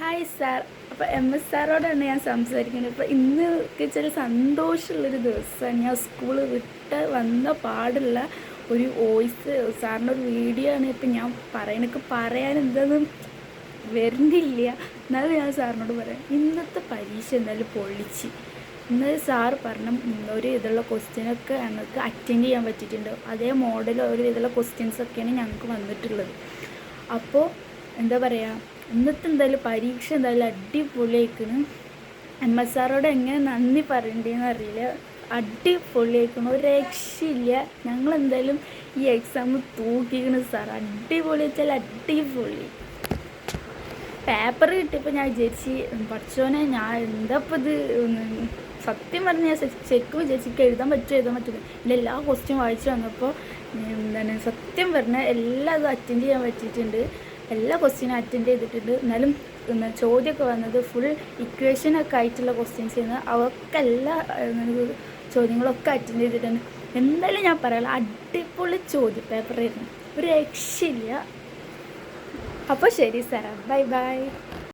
Hi sir. അപ്പോൾ MS സാറോടാണ് ഞാൻ സംസാരിക്കുന്നത്. ഇപ്പോൾ ഇന്ന് ചില സന്തോഷമുള്ളൊരു ദിവസമാണ്. ഞാൻ സ്കൂൾ വിട്ട് വന്ന പാടുള്ള ഒരു വോയിസ് സാറിൻ്റെ ഒരു വീഡിയോ ആണ്. ഇപ്പം ഞാൻ എനിക്ക് പറയാൻ എന്താണെന്ന് വരുന്നില്ല, എന്നാലും ഞാൻ സാറിനോട് പറയാം. ഇന്നത്തെ പരീക്ഷ എന്തായാലും പൊളിച്ച്. ഇന്ന് സാറ് പറഞ്ഞ ഒരു ഇതുള്ള ക്വസ്റ്റ്യനൊക്കെ ഞങ്ങൾക്ക് അറ്റൻഡ് ചെയ്യാൻ പറ്റിയിട്ടുണ്ട്. അതേ മോഡൽ ഒരു ഇതുള്ള ക്വസ്റ്റ്യൻസൊക്കെയാണ് ഞങ്ങൾക്ക് വന്നിട്ടുള്ളത്. അപ്പോൾ എന്താ പറയുക, ഇന്നത്തെ എന്തായാലും പരീക്ഷ എന്തായാലും അടിപൊളിയായിക്കണം. MS സാറോട് എങ്ങനെ നന്ദി പറയണ്ടേന്ന് അറിയില്ല. അടിപൊളിയായിക്കണം, ഒരു രക്ഷയില്ല. ഞങ്ങളെന്തായാലും ഈ എക്സാം തൂക്കിക്കണം സാർ. അടിപൊളി വെച്ചാൽ അടിപൊളി. പേപ്പർ കിട്ടിയപ്പോൾ ഞാൻ വിചാരിച്ച് പഠിച്ചോനെ, ഞാൻ എന്താ ഇപ്പോൾ ഇത് സത്യം പറഞ്ഞ് ഞാൻ ശരിക്കും വിചാരിച്ചിട്ട് എഴുതാൻ പറ്റില്ല. ഇല്ല, എല്ലാ ക്വസ്റ്റ്യൻ വായിച്ചു വന്നപ്പോൾ എന്താണ് സത്യം പറഞ്ഞാൽ എല്ലാം അത് അറ്റൻഡ് ചെയ്യാൻ പറ്റിയിട്ടുണ്ട്. എല്ലാ ക്വസ്റ്റ്യനും അറ്റൻഡ് ചെയ്തിട്ടുണ്ട്. എന്നാലും ചോദ്യമൊക്കെ വന്നത് ഫുൾ ഇക്വേഷനൊക്കെ ആയിട്ടുള്ള ക്വസ്റ്റ്യൻസ് ചെയ്യുന്നത്, അവർക്ക് എല്ലാ ചോദ്യങ്ങളൊക്കെ അറ്റൻഡ് ചെയ്തിട്ടുണ്ട്. എന്തായാലും ഞാൻ പറയാം, അടിപൊളി ചോദ്യ പേപ്പറായിരുന്നു, ഒരു രക്ഷയില്ല. അപ്പോൾ ശരി സാറാ, ബൈ ബൈ.